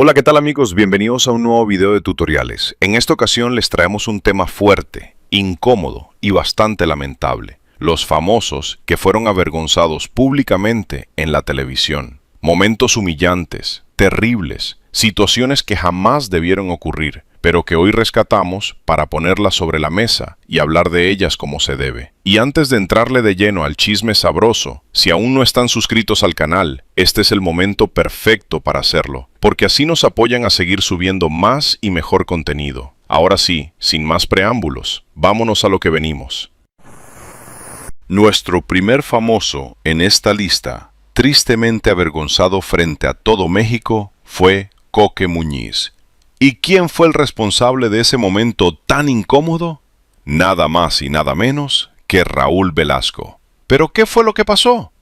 Hola, ¿qué tal amigos? Bienvenidos a un nuevo video de tutoriales. En esta ocasión les traemos un tema fuerte, incómodo y bastante lamentable. Los famosos que fueron avergonzados públicamente en la televisión. Momentos humillantes, terribles, situaciones que jamás debieron ocurrir, pero que hoy rescatamos para ponerlas sobre la mesa y hablar de ellas como se debe. Y antes de entrarle de lleno al chisme sabroso, si aún no están suscritos al canal, este es el momento perfecto para hacerlo, porque así nos apoyan a seguir subiendo más y mejor contenido. Ahora sí, sin más preámbulos, vámonos a lo que venimos. Nuestro primer famoso en esta lista, tristemente avergonzado frente a todo México, fue Coque Muñiz. ¿Y quién fue el responsable de ese momento tan incómodo? Nada más y nada menos que Raúl Velasco. ¿Pero qué fue lo que pasó?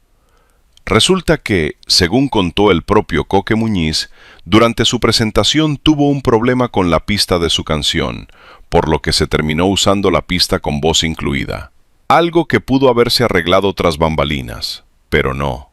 Resulta que, según contó el propio Coque Muñiz, durante su presentación tuvo un problema con la pista de su canción, por lo que se terminó usando la pista con voz incluida. Algo que pudo haberse arreglado tras bambalinas, pero no.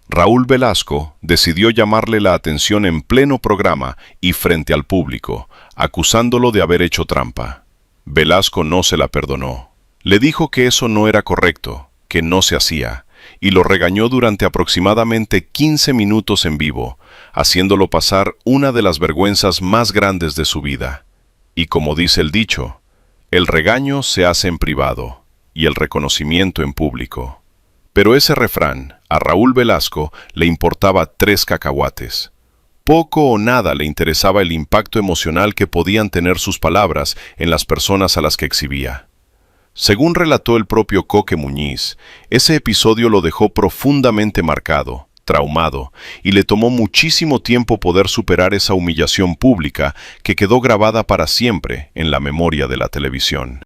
Raúl Velasco decidió llamarle la atención en pleno programa y frente al público, acusándolo de haber hecho trampa. Velasco no se la perdonó. Le dijo que eso no era correcto, que no se hacía, y lo regañó durante aproximadamente 15 minutos en vivo, haciéndolo pasar una de las vergüenzas más grandes de su vida. Y como dice el dicho, el regaño se hace en privado y el reconocimiento en público. Pero ese refrán, a Raúl Velasco le importaba 3 cacahuates. Poco o nada le interesaba el impacto emocional que podían tener sus palabras en las personas a las que exhibía. Según relató el propio Coque Muñiz, ese episodio lo dejó profundamente marcado, traumado, y le tomó muchísimo tiempo poder superar esa humillación pública que quedó grabada para siempre en la memoria de la televisión.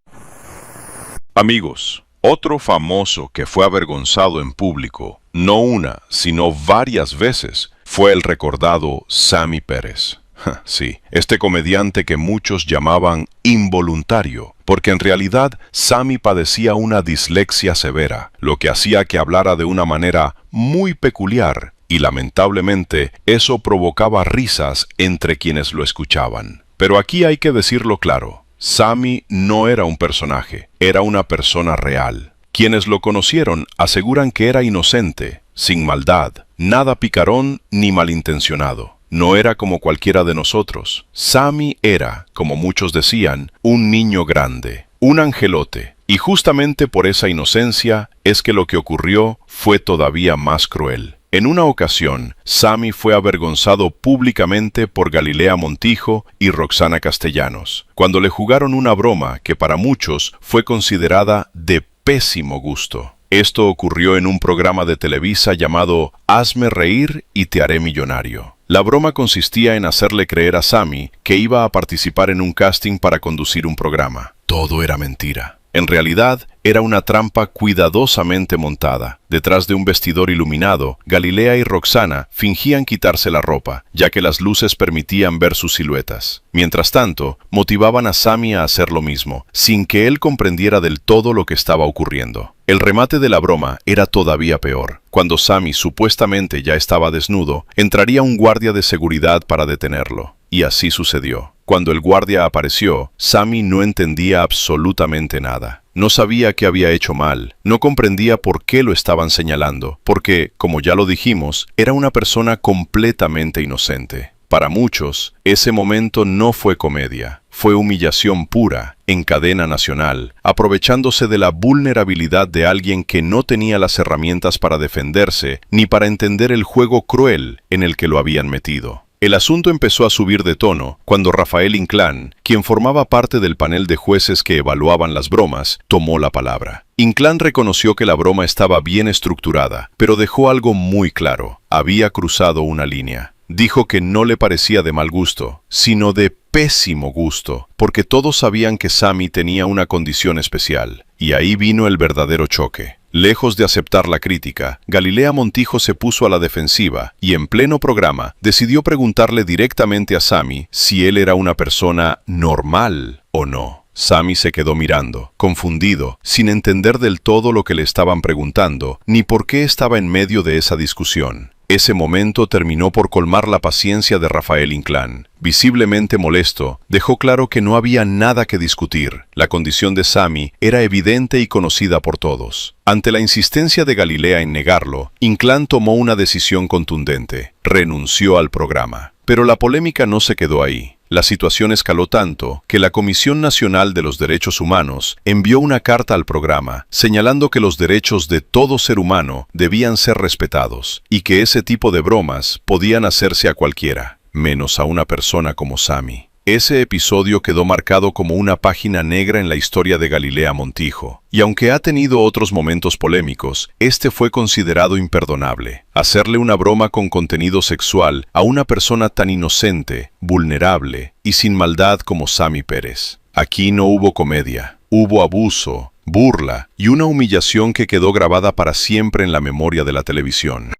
Amigos, otro famoso que fue avergonzado en público, no una, sino varias veces, fue el recordado Sammy Pérez. Sí, este comediante que muchos llamaban involuntario, porque en realidad Sammy padecía una dislexia severa, lo que hacía que hablara de una manera muy peculiar, y lamentablemente eso provocaba risas entre quienes lo escuchaban. Pero aquí hay que decirlo claro. Sammy no era un personaje, era una persona real. Quienes lo conocieron aseguran que era inocente, sin maldad, nada picarón ni malintencionado. No era como cualquiera de nosotros. Sammy era, como muchos decían, un niño grande, un angelote. Y justamente por esa inocencia es que lo que ocurrió fue todavía más cruel. En una ocasión, Sammy fue avergonzado públicamente por Galilea Montijo y Roxana Castellanos, cuando le jugaron una broma que para muchos fue considerada de pésimo gusto. Esto ocurrió en un programa de Televisa llamado Hazme reír y te haré millonario. La broma consistía en hacerle creer a Sammy que iba a participar en un casting para conducir un programa. Todo era mentira. En realidad, era una trampa cuidadosamente montada. Detrás de un vestidor iluminado, Galilea y Roxana fingían quitarse la ropa, ya que las luces permitían ver sus siluetas. Mientras tanto, motivaban a Sammy a hacer lo mismo, sin que él comprendiera del todo lo que estaba ocurriendo. El remate de la broma era todavía peor. Cuando Sammy supuestamente ya estaba desnudo, entraría un guardia de seguridad para detenerlo. Y así sucedió. Cuando el guardia apareció, Sammy no entendía absolutamente nada. No sabía qué había hecho mal, no comprendía por qué lo estaban señalando, porque, como ya lo dijimos, era una persona completamente inocente. Para muchos, ese momento no fue comedia, fue humillación pura, en cadena nacional, aprovechándose de la vulnerabilidad de alguien que no tenía las herramientas para defenderse, ni para entender el juego cruel en el que lo habían metido. El asunto empezó a subir de tono cuando Rafael Inclán, quien formaba parte del panel de jueces que evaluaban las bromas, tomó la palabra. Inclán reconoció que la broma estaba bien estructurada, pero dejó algo muy claro: había cruzado una línea. Dijo que no le parecía de mal gusto, sino de pésimo gusto, porque todos sabían que Sammy tenía una condición especial, y ahí vino el verdadero choque. Lejos de aceptar la crítica, Galilea Montijo se puso a la defensiva y en pleno programa decidió preguntarle directamente a Sammy si él era una persona normal o no. Sammy se quedó mirando, confundido, sin entender del todo lo que le estaban preguntando, ni por qué estaba en medio de esa discusión. Ese momento terminó por colmar la paciencia de Rafael Inclán. Visiblemente molesto, dejó claro que no había nada que discutir. La condición de Sammy era evidente y conocida por todos. Ante la insistencia de Galilea en negarlo, Inclán tomó una decisión contundente. Renunció al programa. Pero la polémica no se quedó ahí. La situación escaló tanto que la Comisión Nacional de los Derechos Humanos envió una carta al programa señalando que los derechos de todo ser humano debían ser respetados y que ese tipo de bromas podían hacerse a cualquiera, menos a una persona como Sammy. Ese episodio quedó marcado como una página negra en la historia de Galilea Montijo, y aunque ha tenido otros momentos polémicos, este fue considerado imperdonable. Hacerle una broma con contenido sexual a una persona tan inocente, vulnerable y sin maldad como Sammy Pérez. Aquí no hubo comedia, hubo abuso, burla y una humillación que quedó grabada para siempre en la memoria de la televisión.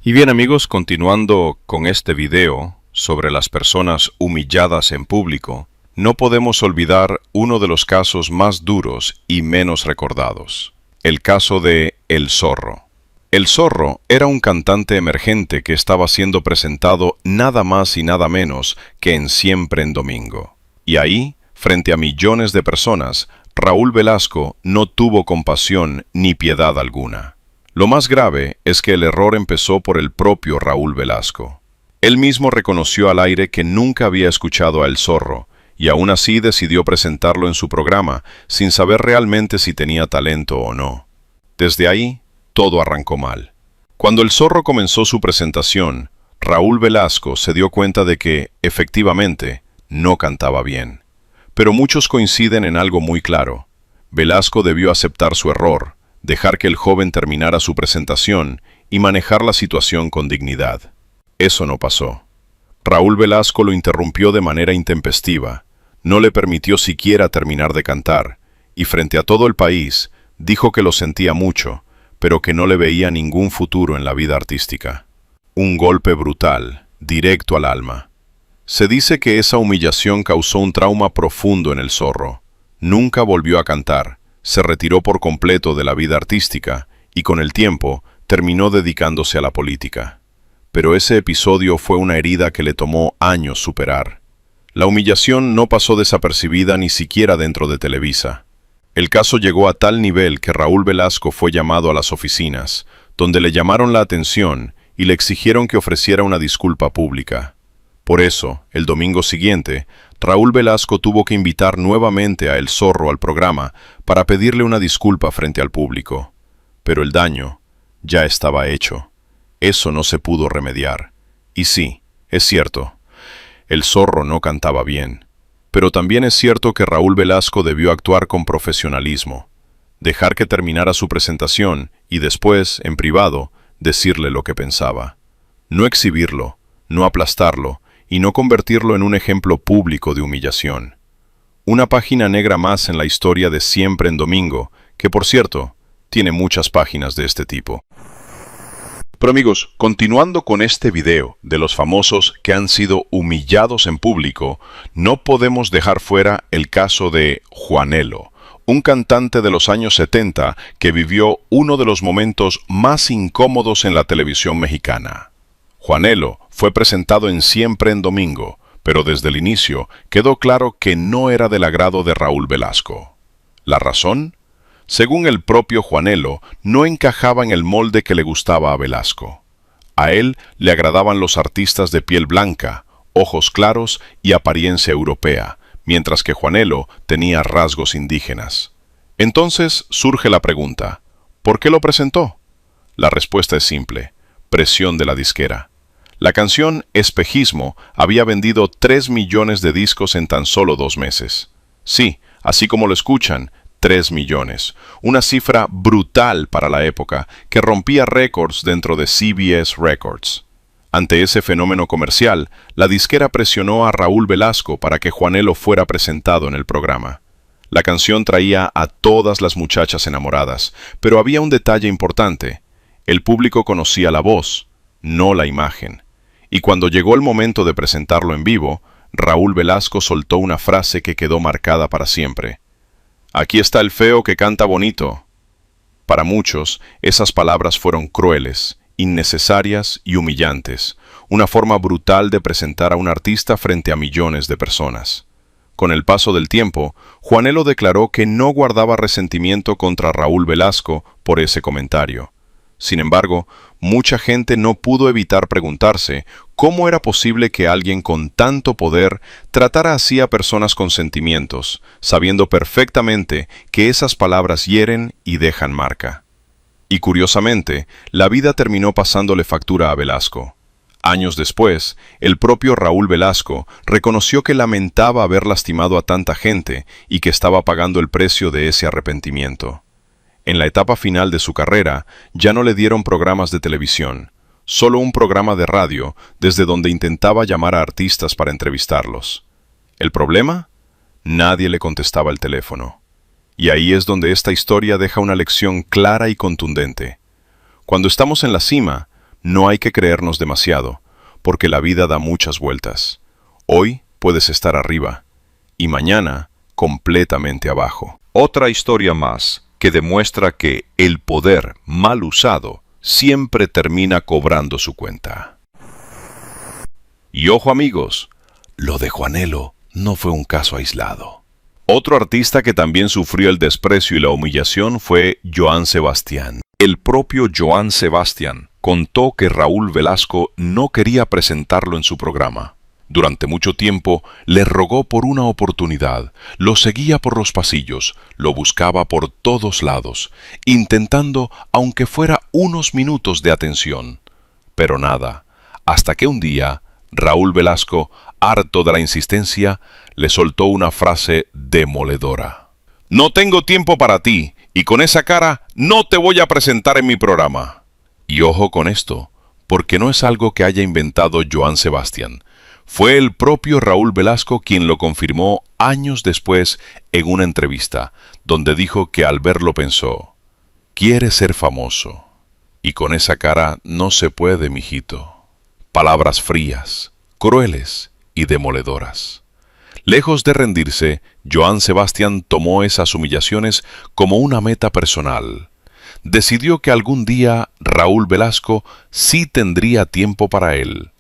Y bien amigos, continuando con este video sobre las personas humilladas en público, no podemos olvidar uno de los casos más duros y menos recordados, el caso de El Zorro. El Zorro era un cantante emergente que estaba siendo presentado nada más y nada menos que en Siempre en Domingo. Y ahí, frente a millones de personas, Raúl Velasco no tuvo compasión ni piedad alguna. Lo más grave es que el error empezó por el propio Raúl Velasco. Él mismo reconoció al aire que nunca había escuchado a El Zorro, y aún así decidió presentarlo en su programa, sin saber realmente si tenía talento o no. Desde ahí, todo arrancó mal. Cuando El Zorro comenzó su presentación, Raúl Velasco se dio cuenta de que, efectivamente, no cantaba bien. Pero muchos coinciden en algo muy claro. Velasco debió aceptar su error, dejar que el joven terminara su presentación y manejar la situación con dignidad. Eso no pasó. Raúl Velasco lo interrumpió de manera intempestiva, no le permitió siquiera terminar de cantar, y frente a todo el país, dijo que lo sentía mucho, pero que no le veía ningún futuro en la vida artística. Un golpe brutal, directo al alma. Se dice que esa humillación causó un trauma profundo en El Zorro. Nunca volvió a cantar, se retiró por completo de la vida artística, y con el tiempo, terminó dedicándose a la política. Pero ese episodio fue una herida que le tomó años superar. La humillación no pasó desapercibida ni siquiera dentro de Televisa. El caso llegó a tal nivel que Raúl Velasco fue llamado a las oficinas, donde le llamaron la atención y le exigieron que ofreciera una disculpa pública. Por eso, el domingo siguiente, Raúl Velasco tuvo que invitar nuevamente a El Zorro al programa para pedirle una disculpa frente al público. Pero el daño ya estaba hecho. Eso no se pudo remediar. Y sí, es cierto, El Zorro no cantaba bien. Pero también es cierto que Raúl Velasco debió actuar con profesionalismo, dejar que terminara su presentación y después, en privado, decirle lo que pensaba. No exhibirlo, no aplastarlo y no convertirlo en un ejemplo público de humillación. Una página negra más en la historia de Siempre en Domingo, que por cierto, tiene muchas páginas de este tipo. Pero amigos, continuando con este video de los famosos que han sido humillados en público, no podemos dejar fuera el caso de Juanelo, un cantante de los años 70 que vivió uno de los momentos más incómodos en la televisión mexicana. Juanelo fue presentado en Siempre en Domingo, pero desde el inicio quedó claro que no era del agrado de Raúl Velasco. ¿La razón? Según el propio Juanelo, no encajaba en el molde que le gustaba a Velasco. A él le agradaban los artistas de piel blanca, ojos claros y apariencia europea, mientras que Juanelo tenía rasgos indígenas. Entonces surge la pregunta, ¿por qué lo presentó? La respuesta es simple, presión de la disquera. La canción Espejismo había vendido 3 millones de discos en tan solo 2 meses. Sí, así como lo escuchan, 3 millones, una cifra brutal para la época que rompía récords dentro de CBS Records. Ante ese fenómeno comercial, la disquera presionó a Raúl Velasco para que Juanelo fuera presentado en el programa. La canción traía a todas las muchachas enamoradas, pero había un detalle importante. El público conocía la voz, no la imagen. Y cuando llegó el momento de presentarlo en vivo, Raúl Velasco soltó una frase que quedó marcada para siempre. Aquí está el feo que canta bonito. Para muchos, esas palabras fueron crueles innecesarias y humillantes, una forma brutal de presentar a un artista frente a millones de personas. Con el paso del tiempo, Juanelo declaró que no guardaba resentimiento contra Raúl Velasco por ese comentario. Sin embargo, mucha gente no pudo evitar preguntarse cómo era posible que alguien con tanto poder tratara así a personas con sentimientos, sabiendo perfectamente que esas palabras hieren y dejan marca. Y curiosamente, la vida terminó pasándole factura a Velasco. Años después, el propio Raúl Velasco reconoció que lamentaba haber lastimado a tanta gente y que estaba pagando el precio de ese arrepentimiento. En la etapa final de su carrera, ya no le dieron programas de televisión, solo un programa de radio desde donde intentaba llamar a artistas para entrevistarlos. ¿El problema? Nadie le contestaba el teléfono. Y ahí es donde esta historia deja una lección clara y contundente. Cuando estamos en la cima, no hay que creernos demasiado, porque la vida da muchas vueltas. Hoy puedes estar arriba, y mañana completamente abajo. Otra historia más que demuestra que el poder mal usado siempre termina cobrando su cuenta. Y ojo amigos, lo de Juanelo no fue un caso aislado. Otro artista que también sufrió el desprecio y la humillación fue Joan Sebastián. El propio Joan Sebastián contó que Raúl Velasco no quería presentarlo en su programa. Durante mucho tiempo le rogó por una oportunidad, lo seguía por los pasillos, lo buscaba por todos lados, intentando aunque fuera unos minutos de atención. Pero nada, hasta que un día Raúl Velasco, harto de la insistencia, le soltó una frase demoledora. «No tengo tiempo para ti, y con esa cara no te voy a presentar en mi programa». Y ojo con esto, porque no es algo que haya inventado Joan Sebastián. Fue el propio Raúl Velasco quien lo confirmó años después en una entrevista, donde dijo que al verlo pensó, «Quiere ser famoso, y con esa cara no se puede, mijito». Palabras frías, crueles y demoledoras. Lejos de rendirse, Joan Sebastián tomó esas humillaciones como una meta personal. Decidió que algún día Raúl Velasco sí tendría tiempo para él.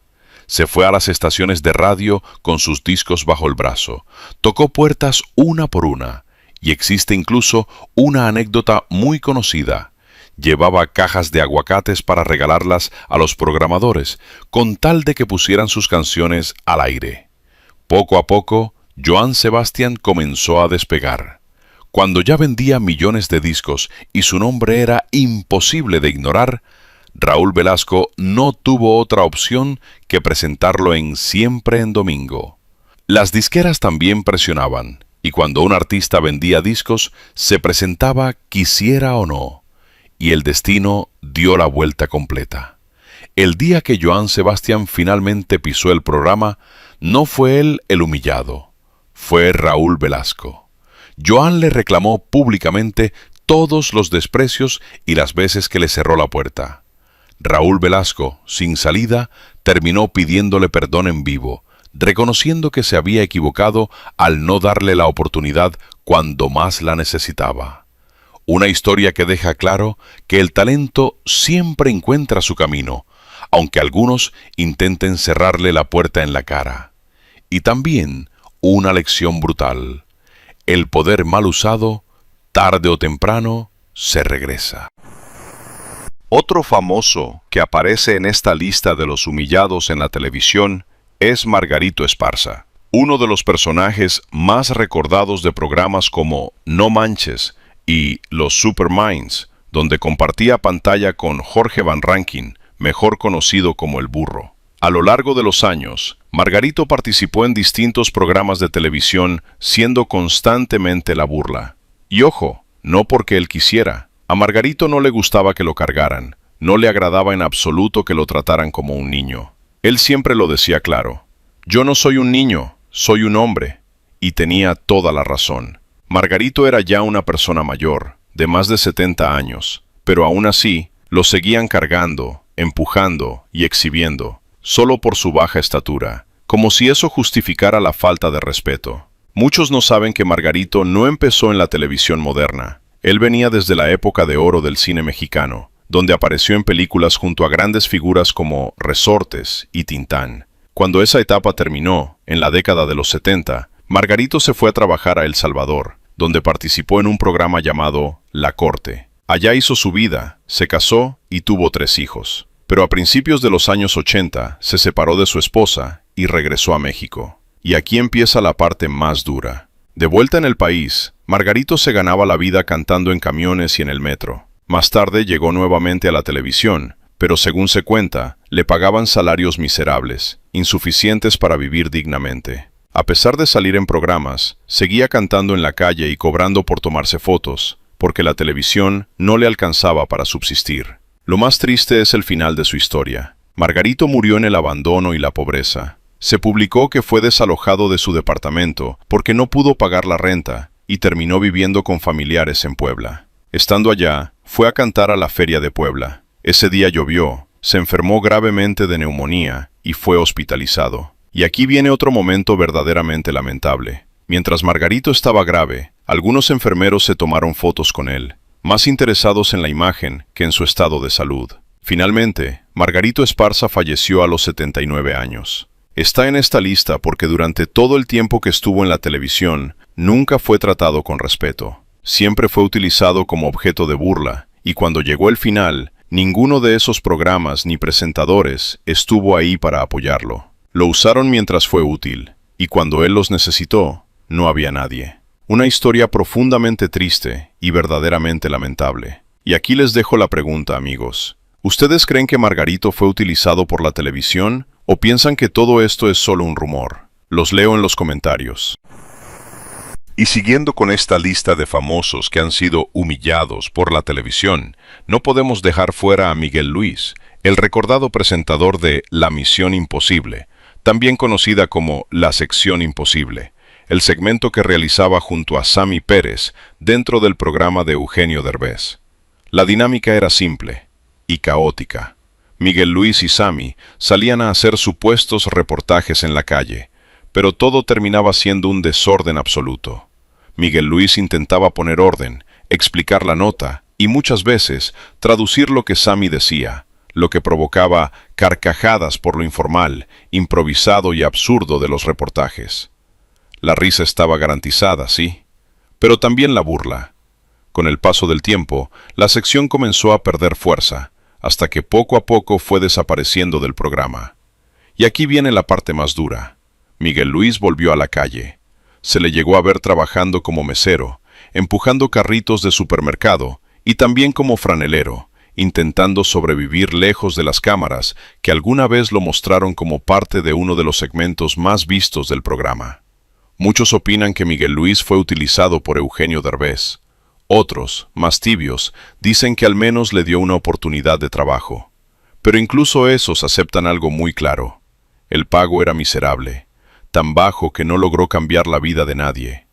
Se fue a las estaciones de radio con sus discos bajo el brazo, tocó puertas una por una, y existe incluso una anécdota muy conocida. Llevaba cajas de aguacates para regalarlas a los programadores, con tal de que pusieran sus canciones al aire. Poco a poco, Joan Sebastián comenzó a despegar. Cuando ya vendía millones de discos y su nombre era imposible de ignorar, Raúl Velasco no tuvo otra opción que presentarlo en Siempre en Domingo. Las disqueras también presionaban, y cuando un artista vendía discos, se presentaba quisiera o no. Y el destino dio la vuelta completa. El día que Joan Sebastián finalmente pisó el programa, no fue él el humillado, fue Raúl Velasco. Joan le reclamó públicamente todos los desprecios y las veces que le cerró la puerta. Raúl Velasco, sin salida, terminó pidiéndole perdón en vivo, reconociendo que se había equivocado al no darle la oportunidad cuando más la necesitaba. Una historia que deja claro que el talento siempre encuentra su camino, aunque algunos intenten cerrarle la puerta en la cara. Y también una lección brutal. El poder mal usado, tarde o temprano, se regresa. Otro famoso que aparece en esta lista de los humillados en la televisión es Margarito Esparza, uno de los personajes más recordados de programas como No Manches y Los Superminds, donde compartía pantalla con Jorge Van Rankin, mejor conocido como El Burro. A lo largo de los años, Margarito participó en distintos programas de televisión, siendo constantemente la burla. Y ojo, no porque él quisiera. A Margarito no le gustaba que lo cargaran, no le agradaba en absoluto que lo trataran como un niño. Él siempre lo decía claro: «Yo no soy un niño, soy un hombre», y tenía toda la razón. Margarito era ya una persona mayor, de más de 70 años, pero aún así lo seguían cargando, empujando y exhibiendo, solo por su baja estatura, como si eso justificara la falta de respeto. Muchos no saben que Margarito no empezó en la televisión moderna. Él venía desde la época de oro del cine mexicano, donde apareció en películas junto a grandes figuras como Resortes y Tintán. Cuando esa etapa terminó, en la década de los 70, Margarito se fue a trabajar a El Salvador, donde participó en un programa llamado La Corte. Allá hizo su vida, se casó y tuvo 3 hijos. Pero a principios de los años 80 se separó de su esposa y regresó a México. Y aquí empieza la parte más dura. De vuelta en el país, Margarito se ganaba la vida cantando en camiones y en el metro. Más tarde llegó nuevamente a la televisión, pero según se cuenta, le pagaban salarios miserables, insuficientes para vivir dignamente. A pesar de salir en programas, seguía cantando en la calle y cobrando por tomarse fotos, porque la televisión no le alcanzaba para subsistir. Lo más triste es el final de su historia. Margarito murió en el abandono y la pobreza. Se publicó que fue desalojado de su departamento porque no pudo pagar la renta y terminó viviendo con familiares en Puebla. Estando allá, fue a cantar a la Feria de Puebla. Ese día llovió, se enfermó gravemente de neumonía y fue hospitalizado. Y aquí viene otro momento verdaderamente lamentable. Mientras Margarito estaba grave, algunos enfermeros se tomaron fotos con él, más interesados en la imagen que en su estado de salud. Finalmente, Margarito Esparza falleció a los 79 años. Está en esta lista porque durante todo el tiempo que estuvo en la televisión, nunca fue tratado con respeto. Siempre fue utilizado como objeto de burla, y cuando llegó el final, ninguno de esos programas ni presentadores estuvo ahí para apoyarlo. Lo usaron mientras fue útil, y cuando él los necesitó, no había nadie. Una historia profundamente triste y verdaderamente lamentable. Y aquí les dejo la pregunta, amigos. ¿Ustedes creen que Margarito fue utilizado por la televisión o piensan que todo esto es solo un rumor? Los leo en los comentarios. Y siguiendo con esta lista de famosos que han sido humillados por la televisión, no podemos dejar fuera a Miguel Luis, el recordado presentador de La Misión Imposible, también conocida como La Sección Imposible, el segmento que realizaba junto a Sammy Pérez dentro del programa de Eugenio Derbez. La dinámica era simple y caótica. Miguel Luis y Sammy salían a hacer supuestos reportajes en la calle, pero todo terminaba siendo un desorden absoluto. Miguel Luis intentaba poner orden, explicar la nota y muchas veces traducir lo que Sammy decía, lo que provocaba carcajadas por lo informal, improvisado y absurdo de los reportajes. La risa estaba garantizada, sí, pero también la burla. Con el paso del tiempo, la sección comenzó a perder fuerza, hasta que poco a poco fue desapareciendo del programa. Y aquí viene la parte más dura. Miguel Luis volvió a la calle. Se le llegó a ver trabajando como mesero, empujando carritos de supermercado y también como franelero, intentando sobrevivir lejos de las cámaras que alguna vez lo mostraron como parte de uno de los segmentos más vistos del programa. Muchos opinan que Miguel Luis fue utilizado por Eugenio Derbez. Otros, más tibios, dicen que al menos le dio una oportunidad de trabajo. Pero incluso esos aceptan algo muy claro. El pago era miserable, tan bajo que no logró cambiar la vida de nadie.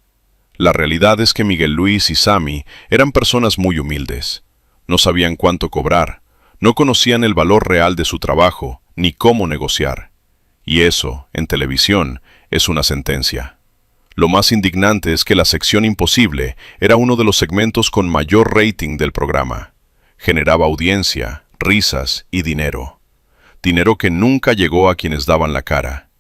La realidad es que Miguel Luis y Sammy eran personas muy humildes. No sabían cuánto cobrar, no conocían el valor real de su trabajo, ni cómo negociar. Y eso, en televisión, es una sentencia. Lo más indignante es que La Sección Imposible era uno de los segmentos con mayor rating del programa. Generaba audiencia, risas y dinero. Dinero que nunca llegó a quienes daban la cara.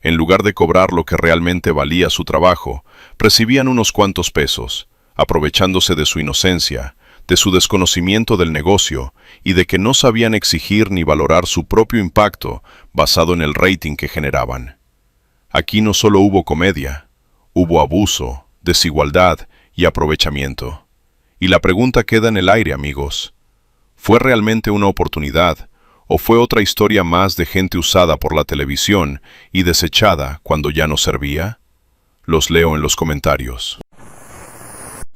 En lugar de cobrar lo que realmente valía su trabajo, recibían unos cuantos pesos, aprovechándose de su inocencia, de su desconocimiento del negocio y de que no sabían exigir ni valorar su propio impacto basado en el rating que generaban. Aquí no solo hubo comedia, hubo abuso, desigualdad y aprovechamiento. Y la pregunta queda en el aire, amigos. ¿Fue realmente una oportunidad o fue otra historia más de gente usada por la televisión y desechada cuando ya no servía? Los leo en los comentarios.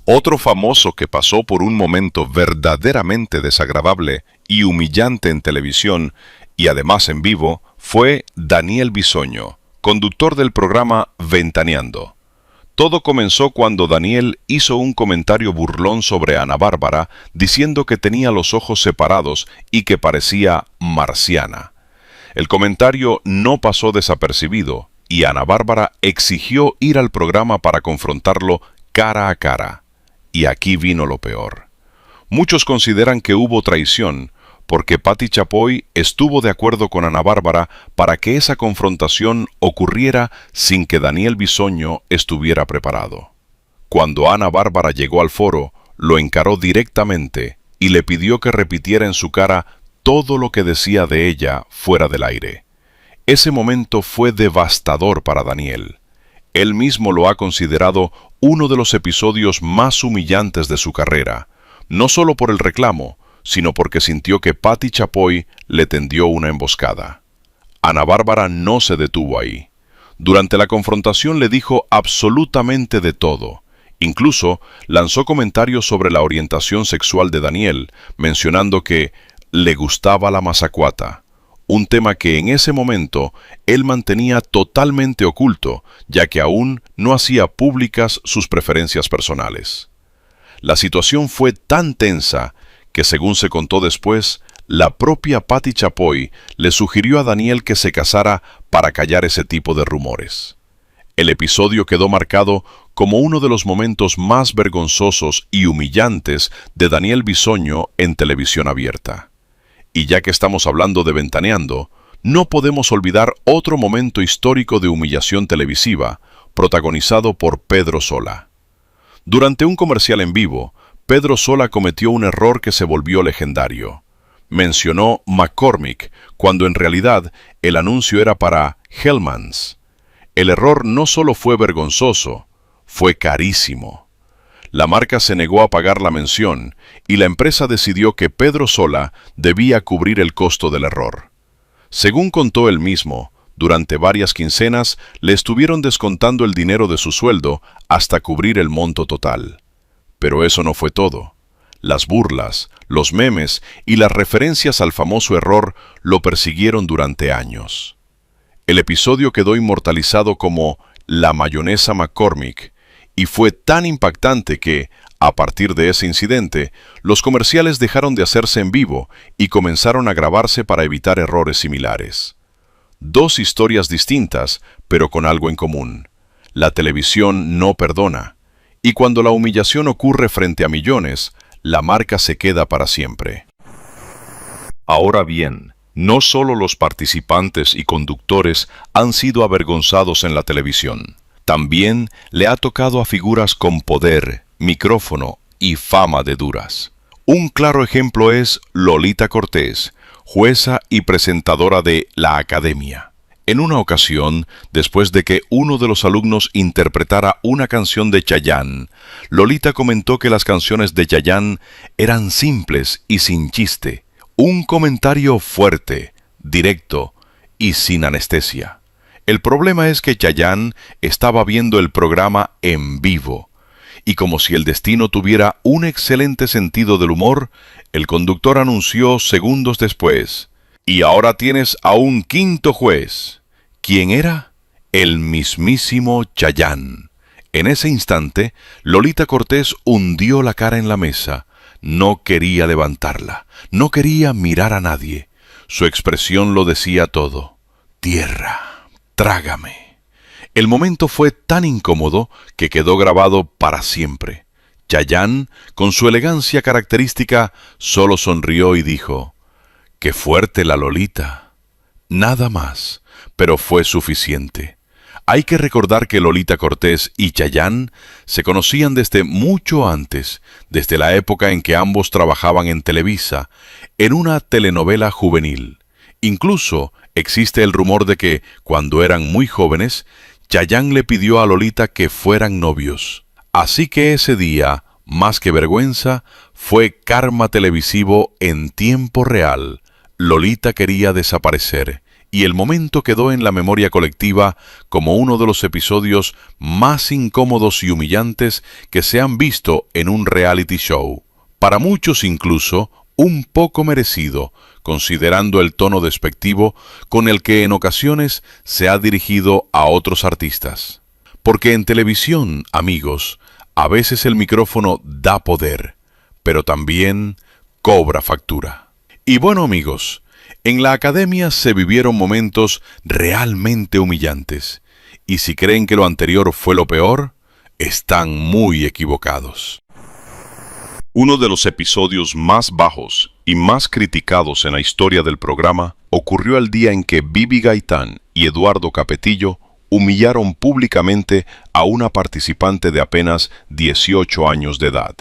Otro famoso que pasó por un momento verdaderamente desagradable y humillante en televisión y además en vivo fue Daniel Bisoño, conductor del programa Ventaneando. Todo comenzó cuando Daniel hizo un comentario burlón sobre Ana Bárbara, diciendo que tenía los ojos separados y que parecía marciana. El comentario no pasó desapercibido y Ana Bárbara exigió ir al programa para confrontarlo cara a cara. Y aquí vino lo peor. Muchos consideran que hubo traición, porque Patti Chapoy estuvo de acuerdo con Ana Bárbara para que esa confrontación ocurriera sin que Daniel Bisoño estuviera preparado. Cuando Ana Bárbara llegó al foro, lo encaró directamente y le pidió que repitiera en su cara todo lo que decía de ella fuera del aire. Ese momento fue devastador para Daniel. Él mismo lo ha considerado uno de los episodios más humillantes de su carrera, no solo por el reclamo, sino porque sintió que Patti Chapoy le tendió una emboscada. Ana Bárbara no se detuvo ahí. Durante la confrontación le dijo absolutamente de todo. Incluso lanzó comentarios sobre la orientación sexual de Daniel, mencionando que le gustaba la mazacuata, un tema que en ese momento él mantenía totalmente oculto, ya que aún no hacía públicas sus preferencias personales. La situación fue tan tensa que, según se contó después, la propia Patti Chapoy le sugirió a Daniel que se casara para callar ese tipo de rumores. El episodio quedó marcado como uno de los momentos más vergonzosos y humillantes de Daniel Bisoño en televisión abierta. Y ya que estamos hablando de Ventaneando, no podemos olvidar otro momento histórico de humillación televisiva, protagonizado por Pedro Sola. Durante un comercial en vivo, Pedro Sola cometió un error que se volvió legendario. Mencionó McCormick, cuando en realidad el anuncio era para Hellmann's. El error no solo fue vergonzoso, fue carísimo. La marca se negó a pagar la mención y la empresa decidió que Pedro Sola debía cubrir el costo del error. Según contó él mismo, durante varias quincenas le estuvieron descontando el dinero de su sueldo hasta cubrir el monto total. Pero eso no fue todo. Las burlas, los memes y las referencias al famoso error lo persiguieron durante años. El episodio quedó inmortalizado como la mayonesa McCormick y fue tan impactante que, a partir de ese incidente, los comerciales dejaron de hacerse en vivo y comenzaron a grabarse para evitar errores similares. Dos historias distintas, pero con algo en común. La televisión no perdona, y cuando la humillación ocurre frente a millones, la marca se queda para siempre. Ahora bien, no solo los participantes y conductores han sido avergonzados en la televisión. También le ha tocado a figuras con poder, micrófono y fama de duras. Un claro ejemplo es Lolita Cortés, jueza y presentadora de La Academia. En una ocasión, después de que uno de los alumnos interpretara una canción de Chayanne, Lolita comentó que las canciones de Chayanne eran simples y sin chiste. Un comentario fuerte, directo y sin anestesia. El problema es que Chayanne estaba viendo el programa en vivo, y como si el destino tuviera un excelente sentido del humor, el conductor anunció segundos después: "Y ahora tienes a un quinto juez". ¿Quién era? El mismísimo Chayanne. En ese instante, Lolita Cortés hundió la cara en la mesa. No quería levantarla, no quería mirar a nadie. Su expresión lo decía todo. Tierra, trágame. El momento fue tan incómodo que quedó grabado para siempre. Chayanne, con su elegancia característica, solo sonrió y dijo: "Qué fuerte la Lolita". Nada más, pero fue suficiente. Hay que recordar que Lolita Cortés y Chayanne se conocían desde mucho antes, desde la época en que ambos trabajaban en Televisa, en una telenovela juvenil. Incluso existe el rumor de que, cuando eran muy jóvenes, Chayanne le pidió a Lolita que fueran novios. Así que ese día, más que vergüenza, fue karma televisivo en tiempo real. Lolita quería desaparecer, y el momento quedó en la memoria colectiva como uno de los episodios más incómodos y humillantes que se han visto en un reality show. Para muchos incluso, un poco merecido, considerando el tono despectivo con el que en ocasiones se ha dirigido a otros artistas. Porque en televisión, amigos, a veces el micrófono da poder, pero también cobra factura. Y bueno, amigos, en la Academia se vivieron momentos realmente humillantes, y si creen que lo anterior fue lo peor, están muy equivocados. Uno de los episodios más bajos y más criticados en la historia del programa ocurrió el día en que Bibi Gaitán y Eduardo Capetillo humillaron públicamente a una participante de apenas 18 años de edad.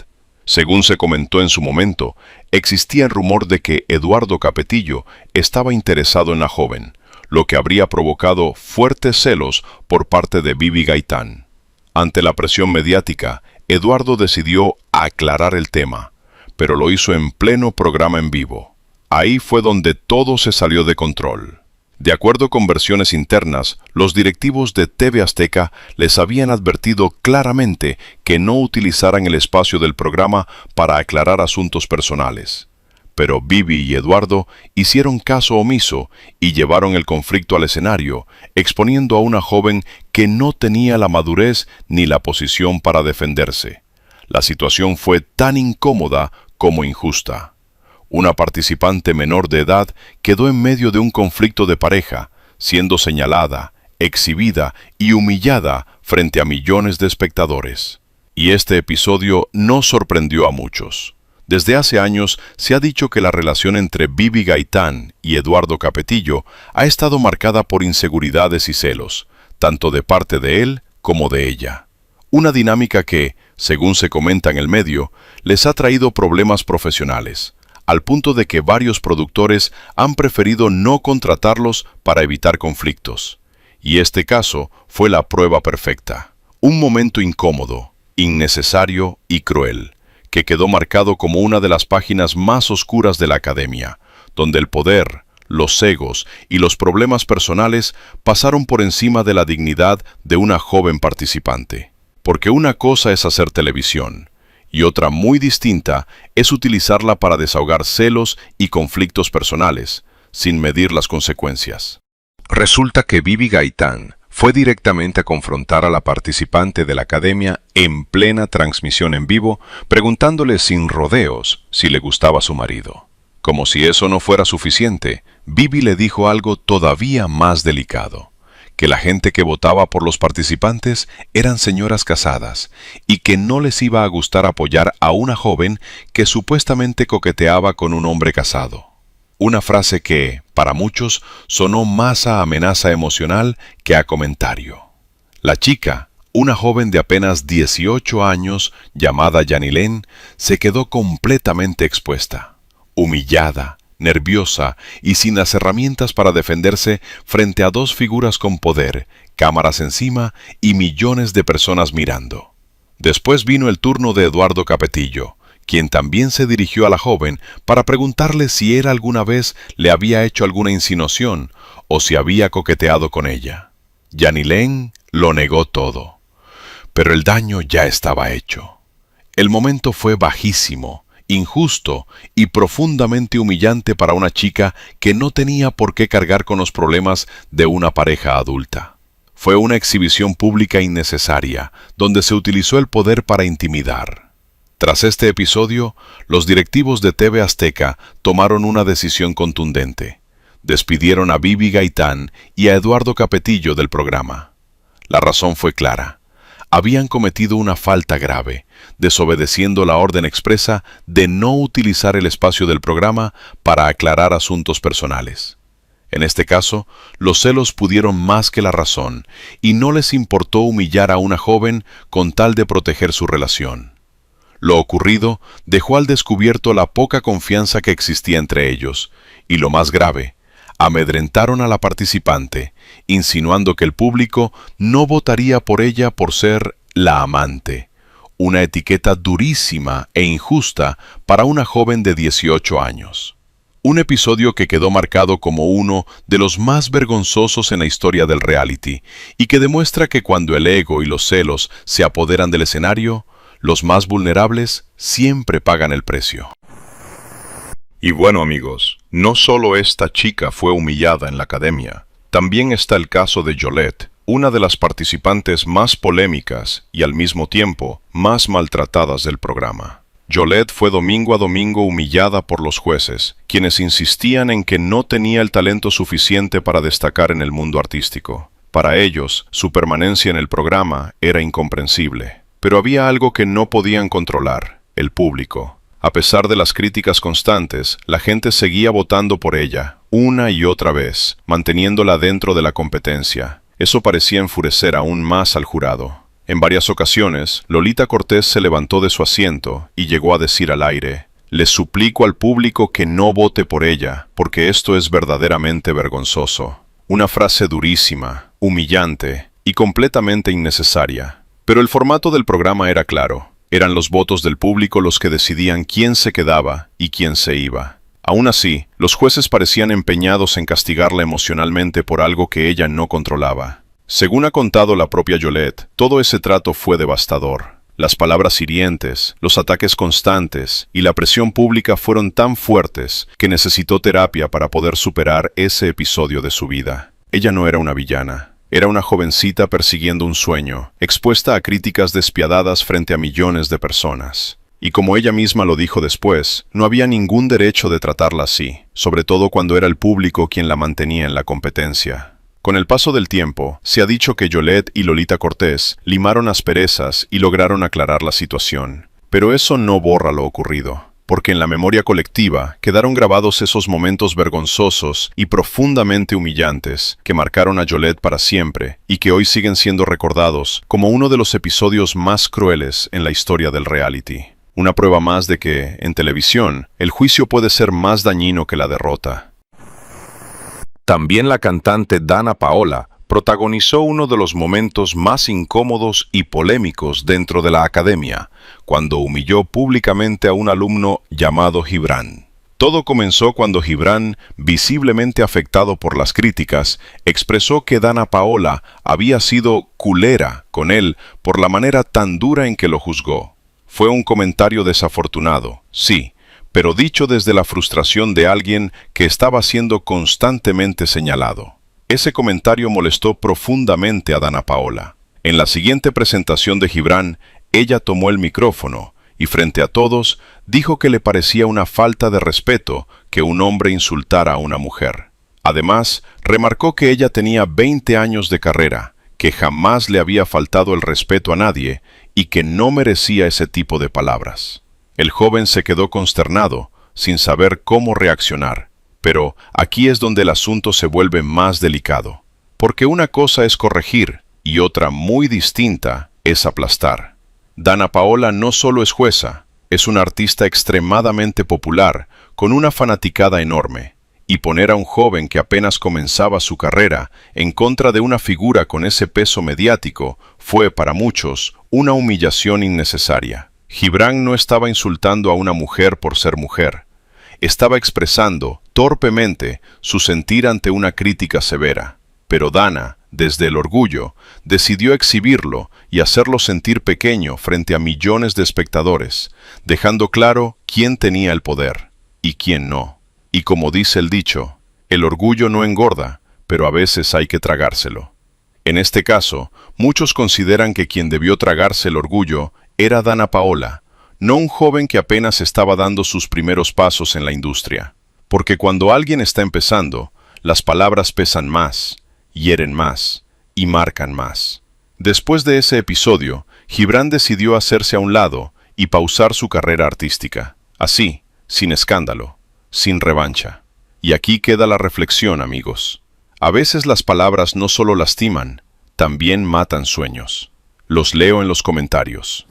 Según se comentó en su momento, existía el rumor de que Eduardo Capetillo estaba interesado en la joven, lo que habría provocado fuertes celos por parte de Bibi Gaitán. Ante la presión mediática, Eduardo decidió aclarar el tema, pero lo hizo en pleno programa en vivo. Ahí fue donde todo se salió de control. De acuerdo con versiones internas, los directivos de TV Azteca les habían advertido claramente que no utilizaran el espacio del programa para aclarar asuntos personales. Pero Bibi y Eduardo hicieron caso omiso y llevaron el conflicto al escenario, exponiendo a una joven que no tenía la madurez ni la posición para defenderse. La situación fue tan incómoda como injusta. Una participante menor de edad quedó en medio de un conflicto de pareja, siendo señalada, exhibida y humillada frente a millones de espectadores. Y este episodio no sorprendió a muchos. Desde hace años se ha dicho que la relación entre Bibi Gaitán y Eduardo Capetillo ha estado marcada por inseguridades y celos, tanto de parte de él como de ella. Una dinámica que, según se comenta en el medio, les ha traído problemas profesionales, al punto de que varios productores han preferido no contratarlos para evitar conflictos. Y este caso fue la prueba perfecta. Un momento incómodo, innecesario y cruel, que quedó marcado como una de las páginas más oscuras de la academia, donde el poder, los egos y los problemas personales pasaron por encima de la dignidad de una joven participante. Porque una cosa es hacer televisión, y otra muy distinta es utilizarla para desahogar celos y conflictos personales, sin medir las consecuencias. Resulta que Bibi Gaitán fue directamente a confrontar a la participante de la academia en plena transmisión en vivo, preguntándole sin rodeos si le gustaba su marido. Como si eso no fuera suficiente, Bibi le dijo algo todavía más delicado: que la gente que votaba por los participantes eran señoras casadas y que no les iba a gustar apoyar a una joven que supuestamente coqueteaba con un hombre casado. Una frase que, para muchos, sonó más a amenaza emocional que a comentario. La chica, una joven de apenas 18 años, llamada Yanilén, se quedó completamente expuesta, humillada, nerviosa y sin las herramientas para defenderse frente a dos figuras con poder, cámaras encima y millones de personas mirando. Después vino el turno de Eduardo Capetillo, quien también se dirigió a la joven para preguntarle si él alguna vez le había hecho alguna insinuación o si había coqueteado con ella. Yanilén lo negó todo, pero el daño ya estaba hecho. El momento fue bajísimo, injusto y profundamente humillante para una chica que no tenía por qué cargar con los problemas de una pareja adulta. Fue una exhibición pública innecesaria, donde se utilizó el poder para intimidar. Tras este episodio, los directivos de TV Azteca tomaron una decisión contundente. Despidieron a Bibi Gaitán y a Eduardo Capetillo del programa. La razón fue clara: habían cometido una falta grave, desobedeciendo la orden expresa de no utilizar el espacio del programa para aclarar asuntos personales. En este caso, los celos pudieron más que la razón, y no les importó humillar a una joven con tal de proteger su relación. Lo ocurrido dejó al descubierto la poca confianza que existía entre ellos, y lo más grave, amedrentaron a la participante, insinuando que el público no votaría por ella por ser la amante, una etiqueta durísima e injusta para una joven de 18 años. Un episodio que quedó marcado como uno de los más vergonzosos en la historia del reality, y que demuestra que cuando el ego y los celos se apoderan del escenario, los más vulnerables siempre pagan el precio. Y bueno, amigos, no solo esta chica fue humillada en la academia, también está el caso de Yolette, una de las participantes más polémicas y al mismo tiempo más maltratadas del programa. Yolette fue domingo a domingo humillada por los jueces, quienes insistían en que no tenía el talento suficiente para destacar en el mundo artístico. Para ellos, su permanencia en el programa era incomprensible. Pero había algo que no podían controlar: el público. A pesar de las críticas constantes, la gente seguía votando por ella, una y otra vez, manteniéndola dentro de la competencia. Eso parecía enfurecer aún más al jurado. En varias ocasiones, Lolita Cortés se levantó de su asiento y llegó a decir al aire: «Les suplico al público que no vote por ella, porque esto es verdaderamente vergonzoso». Una frase durísima, humillante y completamente innecesaria. Pero el formato del programa era claro. Eran los votos del público los que decidían quién se quedaba y quién se iba. Aún así, los jueces parecían empeñados en castigarla emocionalmente por algo que ella no controlaba. Según ha contado la propia Yolette, todo ese trato fue devastador. Las palabras hirientes, los ataques constantes y la presión pública fueron tan fuertes que necesitó terapia para poder superar ese episodio de su vida. Ella no era una villana. Era una jovencita persiguiendo un sueño, expuesta a críticas despiadadas frente a millones de personas. Y como ella misma lo dijo después, no había ningún derecho de tratarla así, sobre todo cuando era el público quien la mantenía en la competencia. Con el paso del tiempo, se ha dicho que Yolette y Lolita Cortés limaron asperezas y lograron aclarar la situación. Pero eso no borra lo ocurrido, porque en la memoria colectiva quedaron grabados esos momentos vergonzosos y profundamente humillantes que marcaron a Yolette para siempre y que hoy siguen siendo recordados como uno de los episodios más crueles en la historia del reality. Una prueba más de que, en televisión, el juicio puede ser más dañino que la derrota. También la cantante Dana Paola protagonizó uno de los momentos más incómodos y polémicos dentro de la academia, cuando humilló públicamente a un alumno llamado Gibran. Todo comenzó cuando Gibran, visiblemente afectado por las críticas, expresó que Dana Paola había sido culera con él por la manera tan dura en que lo juzgó. Fue un comentario desafortunado, sí, pero dicho desde la frustración de alguien que estaba siendo constantemente señalado. Ese comentario molestó profundamente a Dana Paola. En la siguiente presentación de Gibran, ella tomó el micrófono y frente a todos dijo que le parecía una falta de respeto que un hombre insultara a una mujer. Además, remarcó que ella tenía 20 años de carrera, que jamás le había faltado el respeto a nadie y que no merecía ese tipo de palabras. El joven se quedó consternado, sin saber cómo reaccionar. Pero aquí es donde el asunto se vuelve más delicado. Porque una cosa es corregir y otra muy distinta es aplastar. Dana Paola no solo es jueza, es una artista extremadamente popular, con una fanaticada enorme. Y poner a un joven que apenas comenzaba su carrera en contra de una figura con ese peso mediático fue para muchos una humillación innecesaria. Gibran no estaba insultando a una mujer por ser mujer. Estaba expresando, torpemente, su sentir ante una crítica severa. Pero Dana, desde el orgullo, decidió exhibirlo y hacerlo sentir pequeño frente a millones de espectadores, dejando claro quién tenía el poder y quién no. Y como dice el dicho, el orgullo no engorda, pero a veces hay que tragárselo. En este caso, muchos consideran que quien debió tragarse el orgullo era Dana Paola, no un joven que apenas estaba dando sus primeros pasos en la industria. Porque cuando alguien está empezando, las palabras pesan más, hieren más y marcan más. Después de ese episodio, Gibran decidió hacerse a un lado y pausar su carrera artística. Así, sin escándalo, sin revancha. Y aquí queda la reflexión, amigos. A veces las palabras no solo lastiman, también matan sueños. Los leo en los comentarios.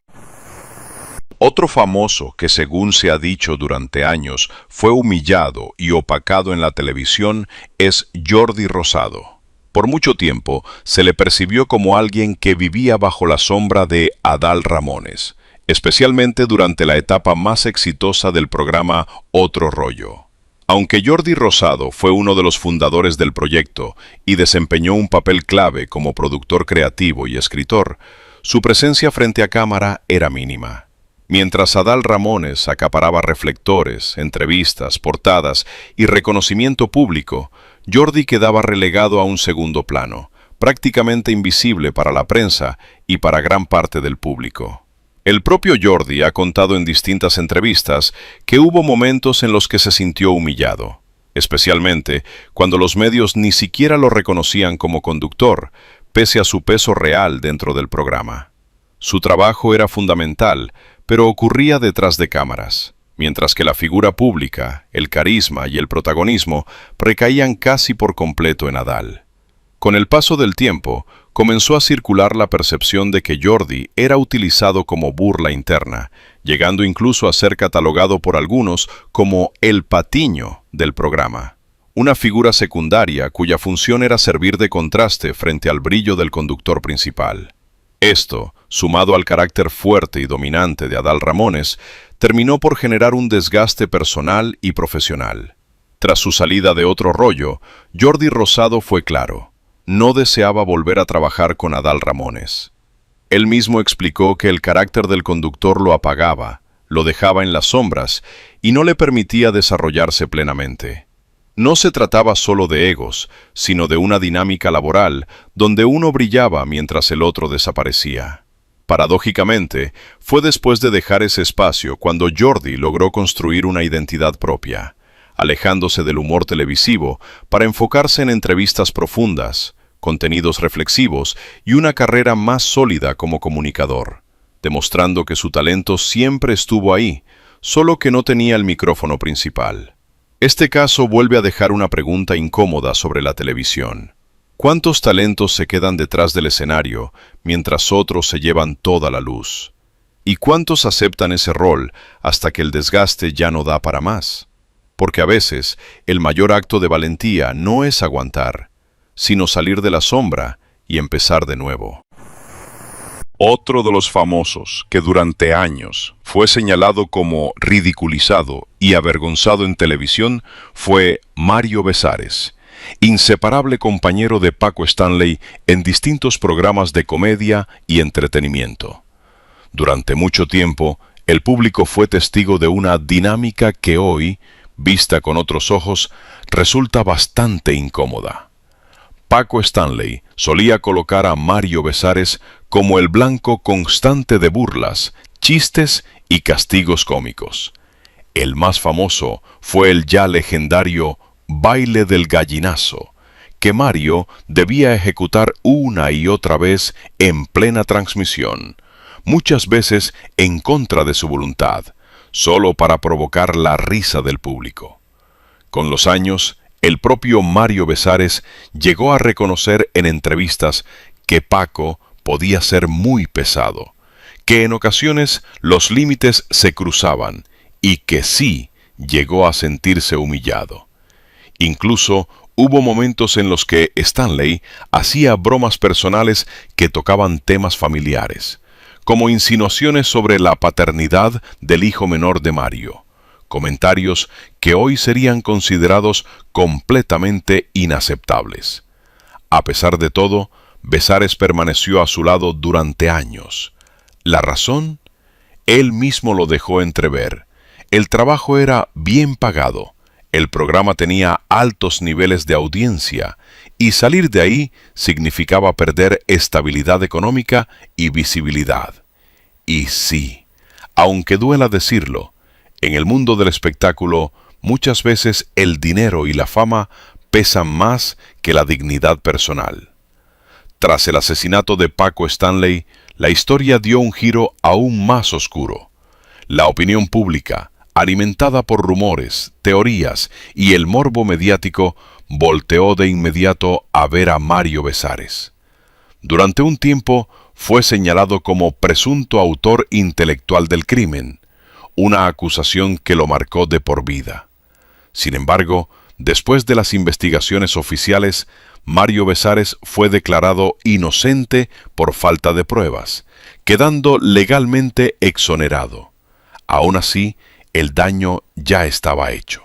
Otro famoso que, según se ha dicho durante años, fue humillado y opacado en la televisión es Jordi Rosado. Por mucho tiempo se le percibió como alguien que vivía bajo la sombra de Adal Ramones, especialmente durante la etapa más exitosa del programa Otro Rollo. Aunque Jordi Rosado fue uno de los fundadores del proyecto y desempeñó un papel clave como productor creativo y escritor, su presencia frente a cámara era mínima. Mientras Adal Ramones acaparaba reflectores, entrevistas, portadas y reconocimiento público, Jordi quedaba relegado a un segundo plano, prácticamente invisible para la prensa y para gran parte del público. El propio Jordi ha contado en distintas entrevistas que hubo momentos en los que se sintió humillado, especialmente cuando los medios ni siquiera lo reconocían como conductor, pese a su peso real dentro del programa. Su trabajo era fundamental, pero ocurría detrás de cámaras, mientras que la figura pública, el carisma y el protagonismo recaían casi por completo en Adal. Con el paso del tiempo, comenzó a circular la percepción de que Jordi era utilizado como burla interna, llegando incluso a ser catalogado por algunos como el patiño del programa, una figura secundaria cuya función era servir de contraste frente al brillo del conductor principal. Esto, sumado al carácter fuerte y dominante de Adal Ramones, terminó por generar un desgaste personal y profesional. Tras su salida de Otro Rollo, Jordi Rosado fue claro: no deseaba volver a trabajar con Adal Ramones. Él mismo explicó que el carácter del conductor lo apagaba, lo dejaba en las sombras y no le permitía desarrollarse plenamente. No se trataba solo de egos, sino de una dinámica laboral donde uno brillaba mientras el otro desaparecía. Paradójicamente, fue después de dejar ese espacio cuando Jordi logró construir una identidad propia, alejándose del humor televisivo para enfocarse en entrevistas profundas, contenidos reflexivos y una carrera más sólida como comunicador, demostrando que su talento siempre estuvo ahí, solo que no tenía el micrófono principal. Este caso vuelve a dejar una pregunta incómoda sobre la televisión. ¿Cuántos talentos se quedan detrás del escenario mientras otros se llevan toda la luz? ¿Y cuántos aceptan ese rol hasta que el desgaste ya no da para más? Porque a veces el mayor acto de valentía no es aguantar, sino salir de la sombra y empezar de nuevo. Otro de los famosos que durante años fue señalado como ridiculizado y avergonzado en televisión fue Mario Besares, inseparable compañero de Paco Stanley en distintos programas de comedia y entretenimiento. Durante mucho tiempo, el público fue testigo de una dinámica que hoy, vista con otros ojos, resulta bastante incómoda. Paco Stanley solía colocar a Mario Besares como el blanco constante de burlas, chistes y castigos cómicos. El más famoso fue el ya legendario baile del gallinazo, que Mario debía ejecutar una y otra vez en plena transmisión, muchas veces en contra de su voluntad, solo para provocar la risa del público. Con los años, el propio Mario Besares llegó a reconocer en entrevistas que Paco podía ser muy pesado, que en ocasiones los límites se cruzaban y que sí llegó a sentirse humillado. Incluso hubo momentos en los que Stanley hacía bromas personales que tocaban temas familiares, como insinuaciones sobre la paternidad del hijo menor de Mario. Comentarios que hoy serían considerados completamente inaceptables. A pesar de todo, Besares permaneció a su lado durante años. ¿La razón? Él mismo lo dejó entrever. El trabajo era bien pagado, el programa tenía altos niveles de audiencia y salir de ahí significaba perder estabilidad económica y visibilidad. Y sí, aunque duela decirlo, en el mundo del espectáculo, muchas veces el dinero y la fama pesan más que la dignidad personal. Tras el asesinato de Paco Stanley, la historia dio un giro aún más oscuro. La opinión pública, alimentada por rumores, teorías y el morbo mediático, volteó de inmediato a ver a Mario Besares. Durante un tiempo fue señalado como presunto autor intelectual del crimen, una acusación que lo marcó de por vida. Sin embargo, después de las investigaciones oficiales, Mario Besares fue declarado inocente por falta de pruebas, quedando legalmente exonerado. Aún así, el daño ya estaba hecho.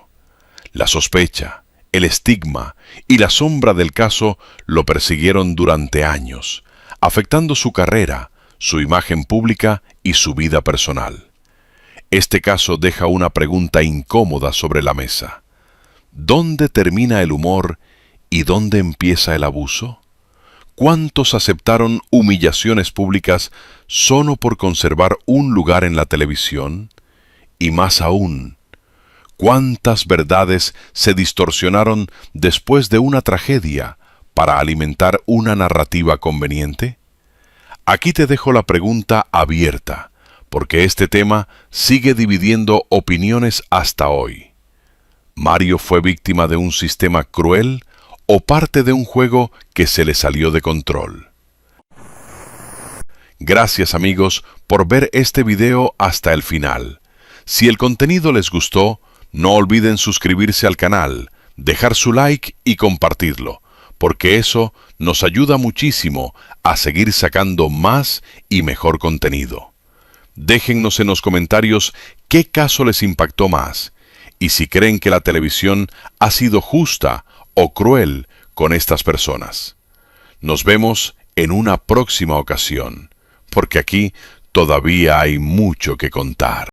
La sospecha, el estigma y la sombra del caso lo persiguieron durante años, afectando su carrera, su imagen pública y su vida personal. Este caso deja una pregunta incómoda sobre la mesa. ¿Dónde termina el humor y dónde empieza el abuso? ¿Cuántos aceptaron humillaciones públicas solo por conservar un lugar en la televisión? Y más aún, ¿cuántas verdades se distorsionaron después de una tragedia para alimentar una narrativa conveniente? Aquí te dejo la pregunta abierta, porque este tema sigue dividiendo opiniones hasta hoy. ¿Mario fue víctima de un sistema cruel o parte de un juego que se le salió de control? Gracias amigos por ver este video hasta el final. Si el contenido les gustó, no olviden suscribirse al canal, dejar su like y compartirlo, porque eso nos ayuda muchísimo a seguir sacando más y mejor contenido. Déjennos en los comentarios qué caso les impactó más y si creen que la televisión ha sido justa o cruel con estas personas. Nos vemos en una próxima ocasión, porque aquí todavía hay mucho que contar.